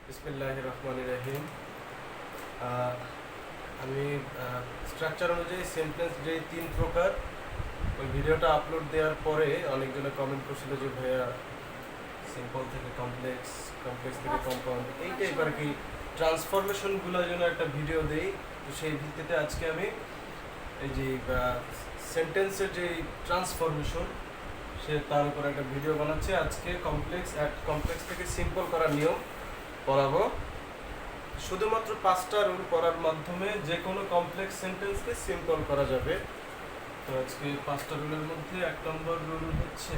বিসমিল্লাহির রহমানির রহিম। আমি স্ট্রাকচার অনুযায়ী সেন্টেন্স যে 3 প্রকার, ওই ভিডিওটা আপলোড দেওয়ার পরে অনেকজনে কমেন্ট করছিল যে ভাইয়া সিম্পল থেকে কমপ্লেক্স, কমপ্লেক্স থেকে কম্পাউন্ড, এই টাইপ আর কি ট্রান্সফরমেশনগুলোর জন্য একটা ভিডিও দেই। তো সেই ভিত্তিতে আজকে আমি এই যে সেন্টেন্সের যে ট্রান্সফরমেশন তার উপর একটা ভিডিও বানাচ্ছি। আজকে কমপ্লেক্স থেকে সিম্পল করার নিয়ম পড়াবো। শুধুমাত্র 5টা রুল পড়ার মাধ্যমে যে কোনো কমপ্লেক্স সেন্টেন্সকে সিম্পল করা যাবে। তো আজকে 5টা রুলের মধ্যে 1 নম্বর রুল হচ্ছে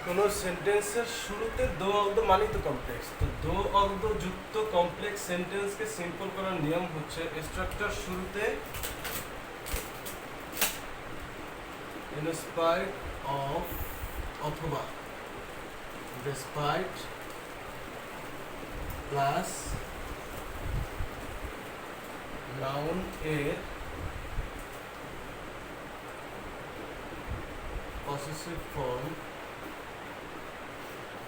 কোনো সেন্টেন্সের শুরুতে দো অল মানেই তো কমপ্লেক্স। তো দো অল যুক্ত কমপ্লেক্স সেন্টেন্সকে সিম্পল করার নিয়ম হচ্ছে স্ট্রাকচার শুরুতে in spite of অথবা despite প্লাস নাউন এর possessive form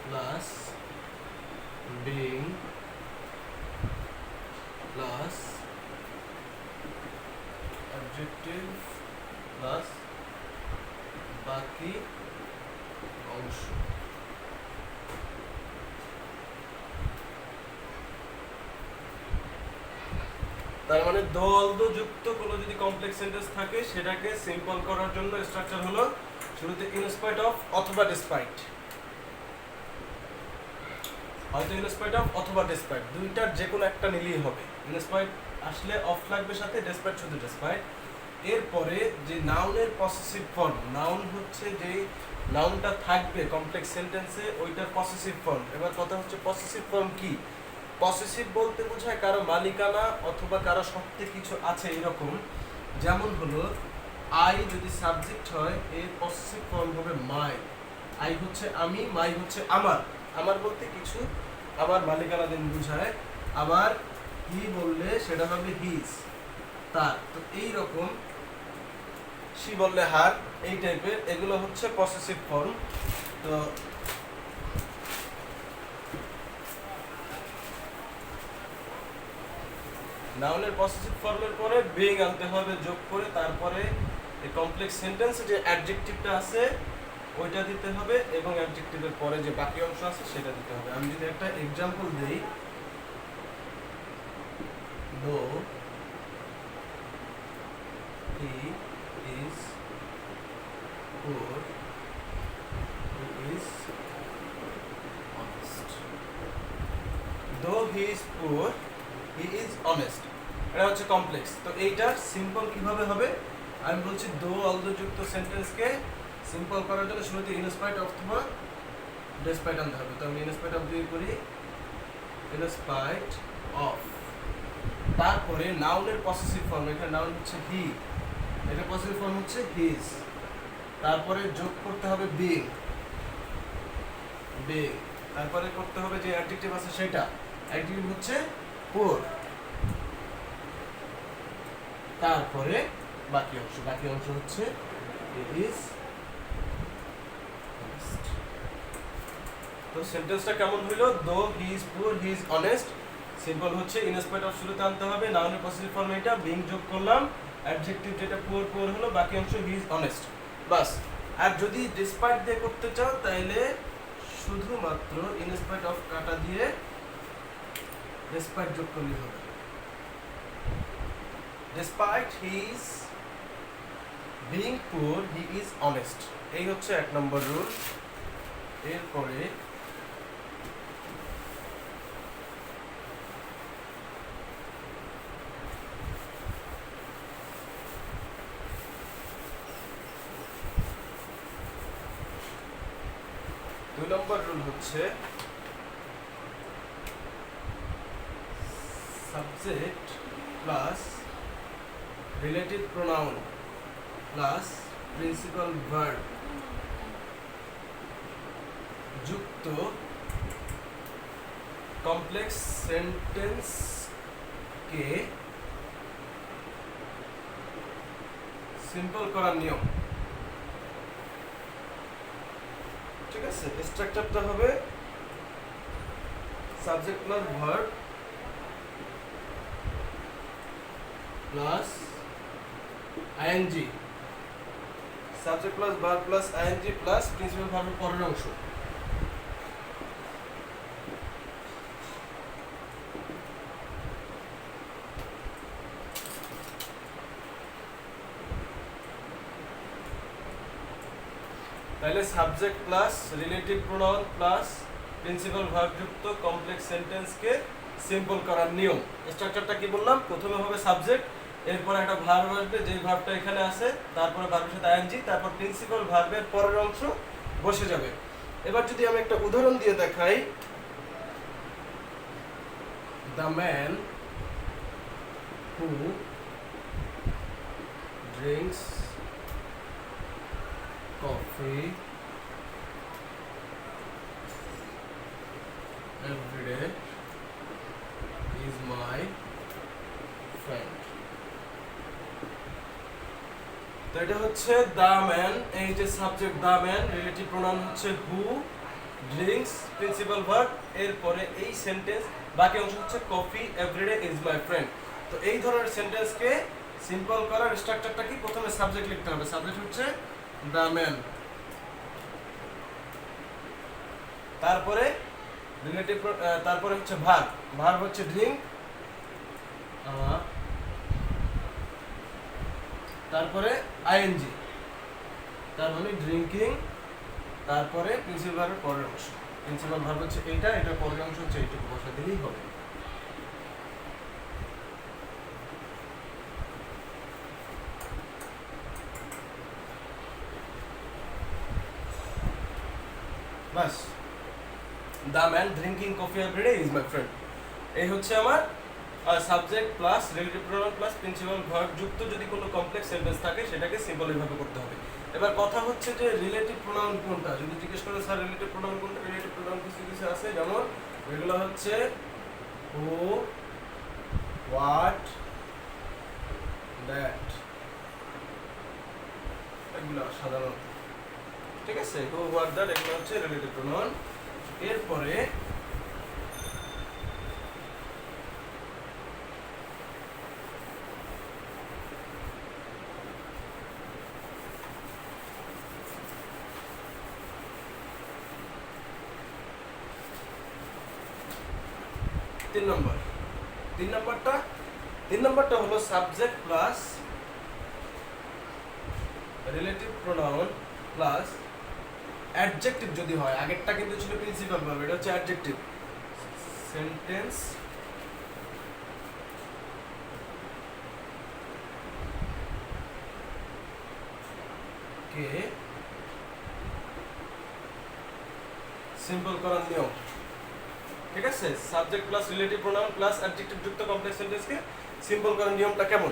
plus being plus objective plus বাকি অংশ। তার মানে দো যুক্ত কোনো যদি কমপ্লেক্স সেন্টেন্স থাকে সেটাকে সিম্পল করার জন্য স্ট্রাকচার হলো শুরুতে ইন স্পাইট অফ অথবা ডিসপাইট, হয়তো ইন স্পাইট অফ অথবা ডিসপাইট, দুইটার যে কোনো একটা নিলেই হবে। ইন স্পাইট আসলে অফ লাগবে সাথে, ডিসপাইট শুধু ডিসপাইট। এরপরে যে নাউনের পসেসিভ ফর্ম, নাউন হচ্ছে যে নাউনটা থাকবে কমপ্লেক্স সেন্টেন্সে ওইটার পসেসিভ ফর্ম। এবার কথা হচ্ছে পসেসিভ ফর্ম কি? পসেসিভ বলতে বোঝায় কারো মালিকানা অথবা কারো সত্ত্বে কিছু আছে এরকম। যেমন হলো আই যদি সাবজেক্ট হয় এর পসেসিভ ফর্ম হবে মাই। আই হচ্ছে আমি, মাই হচ্ছে আমার। আমার বলতে কিছু আমার মালিকানা দিন বোঝায়। আবার হি বললে সেটা হবে হিজ, তার। তো এইরকম সি বললে হার, এই টাইপের এগুলো হচ্ছে পসেসিভ ফর্ম। তো নাউনের পসেসিভ ফর্মের পরে বিং আনতে হবে যোগ করে, তারপরে এই কমপ্লেক্স সেন্টেন্সে যে অ্যাডজেক্টিভটা আছে ওইটা দিতে হবে এবং অ্যাডজেক্টিভের পরে যে বাকি অংশ আছে সেটা দিতে হবে। আমি যদি একটা এক্সাম্পল দেই, no he is poor, he is honest. Though he is poor, he is honest. এটা হচ্ছে কমপ্লেক্স। তো এইটার সিম্পল কিভাবে হবে? আমি বলছি দো অলদো যুক্ত সেন্টেন্সকে সিম্পল করার জন্য শুরুতে ইন স্পাইট অথবা ডেসপাইট আনতে হবে। তো আমি ইন স্পাইট অফ দিয়ে করি, ইন স্পাইট অফ, তারপরে নাউনের পসেসিভ ফর্ম, এখানে নাউন হচ্ছে হি, এটা পসেসিভ ফর্ম হচ্ছে হিজ, তারপরে যোগ করতে হবে বিং, বিং, তারপরে করতে হবে যে অ্যাডজেক্টিভ আছে সেটা, অ্যাডজেক্টিভ হচ্ছে পোর, তারপরে বাকি অংশ, বাকি অংশ হচ্ছে ইজ। তো সেন্টেন্সটা কেমন হইলো? দো he is poor he is honest. Simple হচ্ছে ইন স্পাইট অফ শুরুতে আনতে হবে, নাউনের পসেসিভ ফর্ম এটা, বিং যোগ করলাম, অ্যাডজেক্টিভ যেটা পুয়ার পুয়ার হলো, বাকি অংশ হি ইজ অনেস্ট, বাস। আর যদি ডিসপাইট দিয়ে করতে চাও তাহলে শুধুমাত্র ইন স্পাইট অফ কাটা দিয়ে ডিসপাইট যোগ করলে হবে। Despite his being poor he is honest, এই হচ্ছে 1 নম্বর রুল। এরপরে 2 নম্বর রুল হচ্ছে subject plus relative pronoun plus principal verb যুক্ত কমপ্লেক্স সেন্টেন্স কে সিম্পল করার নিয়ম। ঠিক আছে, স্ট্রাকচারটা হবে subject plus verb plus ING, subject plus verb plus ING plus principal ভার্বের পরের অংশ। তাহলে subject plus relative pronoun plus principal verb যুক্ত কমপ্লেক্স সেন্টেন্সকে সিম্পল করার নিয়ম। স্ট্রাকচারটা কি বললাম? প্রথমে হবে সাবজেক্ট, এরপর একটা ভার্ব আসবে, যেই ভার্বটা এখানে আছে, তারপরে ভার্বের সাথে আইএনজি, তারপর প্রিন্সিপাল ভার্বের পরের অংশ বসে যাবে। এবার যদি আমি একটা উদাহরণ দিয়ে দেখাই, the man who drinks coffee every day is my friend. তো এটা হচ্ছে দ্য ম্যান, এই যে subject the man, relative pronoun হচ্ছে হু, ড্রিঙ্কস প্রিন্সিপাল ভার্ব, এরপরে এই সেন্টেন্স বাকি অংশ হচ্ছে coffee everyday is my friend. তো এই ধরনের সেন্টেন্সকে সিম্পল করার স্ট্রাকচারটা কি? প্রথমে সাবজেক্ট লিখতে হবে, সাবজেক্ট হচ্ছে দ্য ম্যান, তারপরে রিলেটিভ, তারপরে হচ্ছে ভার্ব, ভার্ব হচ্ছে ড্রিঙ্ক, তারপরে আইএনজি, তার মানে ড্রিঙ্কিং, তারপরে প্রিন্সিপাল ভার্বের পরের অংশ। প্রিন্সিপাল ভার্ব হচ্ছে এইটা, এটার পরের অংশ হচ্ছে এইটুকু, বসা দিলেই হবে। বাস, the man drinking coffee everyday is my friend, এই হচ্ছে আমার subject plus relative pronoun plus principal verb যুক্ত যদি কোনো কমপ্লেক্স সেন্টেন্স থাকে সেটাকে সিম্পল এইভাবে করতে হবে। এবার কথা হচ্ছে যে রিলেটিভ প্রোনাউন কোনটা, যদি জিজ্ঞেস করে স্যার রিলেটিভ প্রোনাউন কোনটা, রিলেটিভ প্রোনাউন কিছু কিছু আছে, যেমন এগুলো হচ্ছে হু, হোয়াট, দ্যাট, এগুলো সাধারণত। ঠিক আছে, হু, হোয়াট, দ্যাট এগুলো হচ্ছে রিলেটিভ প্রোনাউন। এরপরে তিন নম্বরটা হলো subject plus relative pronoun plus adjective যদি হয়, আগেরটা কিন্তু ছিল প্রিন্সিপাল ভার্ব, এটা হচ্ছে অ্যাডজেক্টিভ, সেন্টেন্স কে সিম্পল করার নিয়ম। ঠিক আছে, subject plus relative pronoun plus adjective যুক্ত কমপ্লেক্স সেন্টেন্সকে সিম্পল করার নিয়মটা কেমন?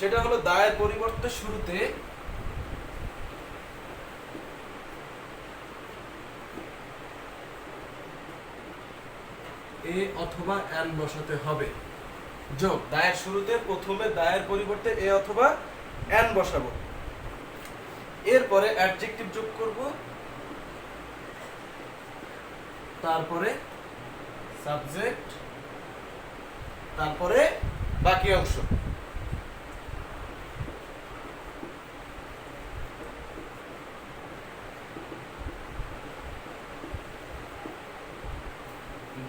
সেটা হলো দায়ের পরিবর্তে শুরুতে এ অথবা এন বসাতে হবে। যোগ, দায়ের শুরুতে প্রথমে দায়ের পরিবর্তে এ অথবা এন বসাবো, এরপরে অ্যাডজেক্টিভ যোগ করব, তারপরে সাবজেক্ট, তারপরে বাকি অংশ।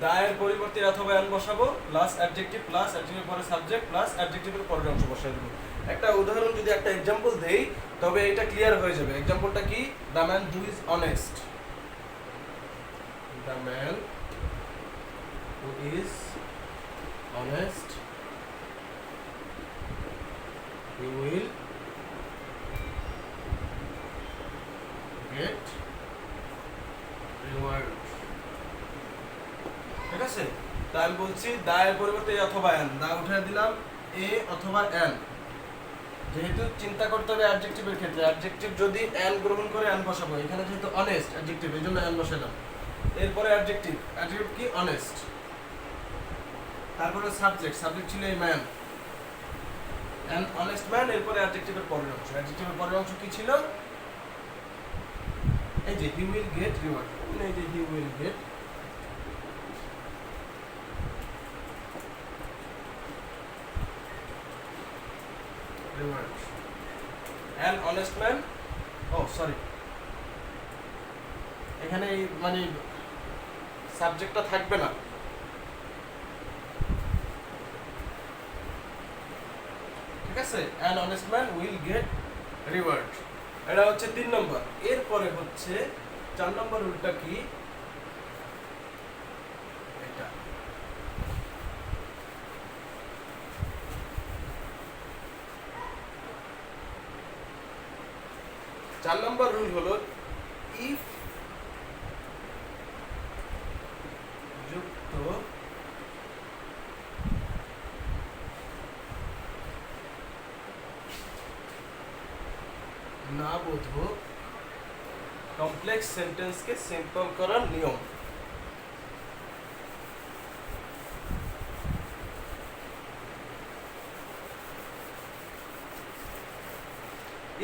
দায়ের পরিবর্তে অথবা এন বসাবো প্লাস অ্যাডজেক্টিভ প্লাস অ্যাডজেক্টিভের পরে সাবজেক্ট প্লাস অ্যাডজেক্টিভের পরের অংশ বসাই দেবো। একটা উদাহরণ যদি একটা এক্সাম্পল দেই তবে এটা ক্লিয়ার হয়ে যাবে। এক্সাম্পলটা কি? The man who is honest, the man who is honest he will get reward. ঠিক আছে, তাই আমি বলছি দা এর পরিবর্তে এ অথবা এন, দা উঠে দিলাম এ অথবা এন। যেহেতু চিন্তা করতে হবে অ্যাডজেক্টিভের ক্ষেত্রে, অ্যাডজেক্টিভ যদি এন গ্রহণ করে এন বসাবো, এখানে যেহেতু অনেস্ট অ্যাডজেক্টিভ এই জন্য এন বসালাম। এরপরে অ্যাডজেক্টিভ, অ্যাডজেক্টিভ কি অনেস্ট। তারপরে সাবজেক্ট, সাবজেক্ট ছিল এই ম্যান, অ্যান অনেস্ট ম্যান। এরপরে অ্যাডজেক্টিভের পরের অংশ, অ্যাডজেক্টিভের পরের অংশ কি ছিল? এই যে হি উইল গেট রিওয়ার্ড, এই যে he will get reward. An honest man, ও সরি, এখানে মানে সাবজেক্টটা থাকবে না। ঠিক আছে, an honest man will get reward. এটা হচ্ছে 3 নম্বর। এরপরে হচ্ছে 4 নম্বর রুলটা কি? এটা 4 নম্বর রুল হলো ইফ যুক্ত না বোধক কমপ্লেক্স সেন্টেন্সকে সিম্পল করার নিয়ম।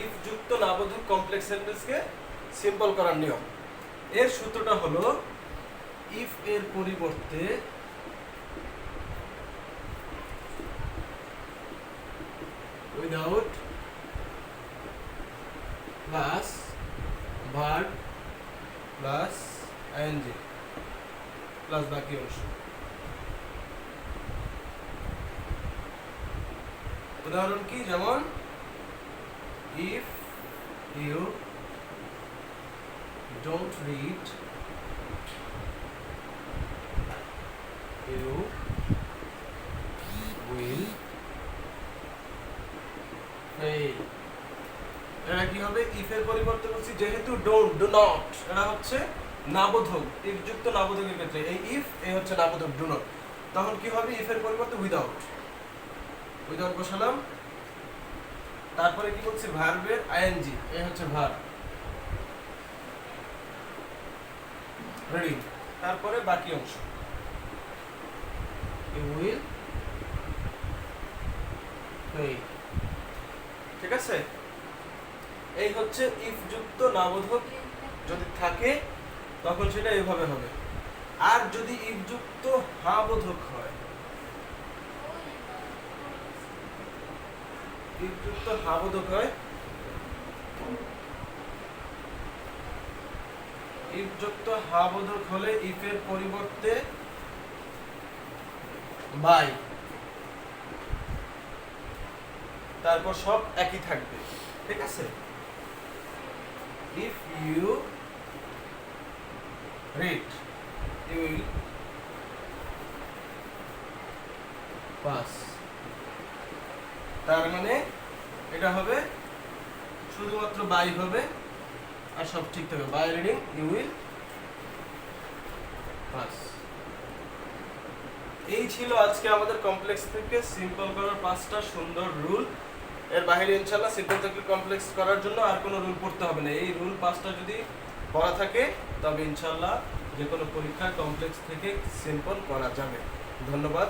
ইফ যুক্ত না বোধক কমপ্লেক্স সেন্টেন্সকে সিম্পল করার নিয়ম, এর সূত্রটা হলো ইফ এর পরিবর্তে without plus verb plus ING plus বাকি অংশ। উদাহরণ কি? যেমন if you don't read, you will fail। এটা কি হবে? if এর পরিবর্তে বলছি যেহেতু don't, do not, এটা হচ্ছে নাবোধক, if যুক্ত নাবোধকের ক্ষেত্রে এই if এ হচ্ছে নাবোধক do not, তখন কি হবে? if এর পরিবর্তে without, without বসালাম। তারপরে কি বলছি? ভার্বের আইএনজি, এই হচ্ছে ভার্ব রিডিং। তারপরে বাকি অংশ ইউ উইল ফেইল। ঠিক আছে, এই হচ্ছে ইফ যুক্ত নাবোধক যদি থাকে তখন সেটা এইভাবে হবে। আর যদি ইফ যুক্ত হা বোধক হয়, ইফ যুক্ত হা বোধক হয়, ইফ যুক্ত হা বোধক হলে ইফ এর পরিবর্তে বাই, তারপর সব একই থাকবে। ঠিক আছে, if you read you will pass, তার মানে এটা হবে শুধুমাত্র বাই হবে আর সব ঠিক থাকবে। By reading you will pass. এই ছিল আজকে আমাদের কমপ্লেক্স থেকে সিম্পল করার 5টা সুন্দর রুল। এর বাইরে ইনশাআল্লাহ সিম্পল থেকে কমপ্লেক্স করার জন্য আর কোনো রুল পড়তে হবে না। এই রুল 5টা যদি পড়া থাকে তবে ইনশাআল্লাহ যে কোনো পরীক্ষায় কমপ্লেক্স থেকে সিম্পল করা যাবে। ধন্যবাদ।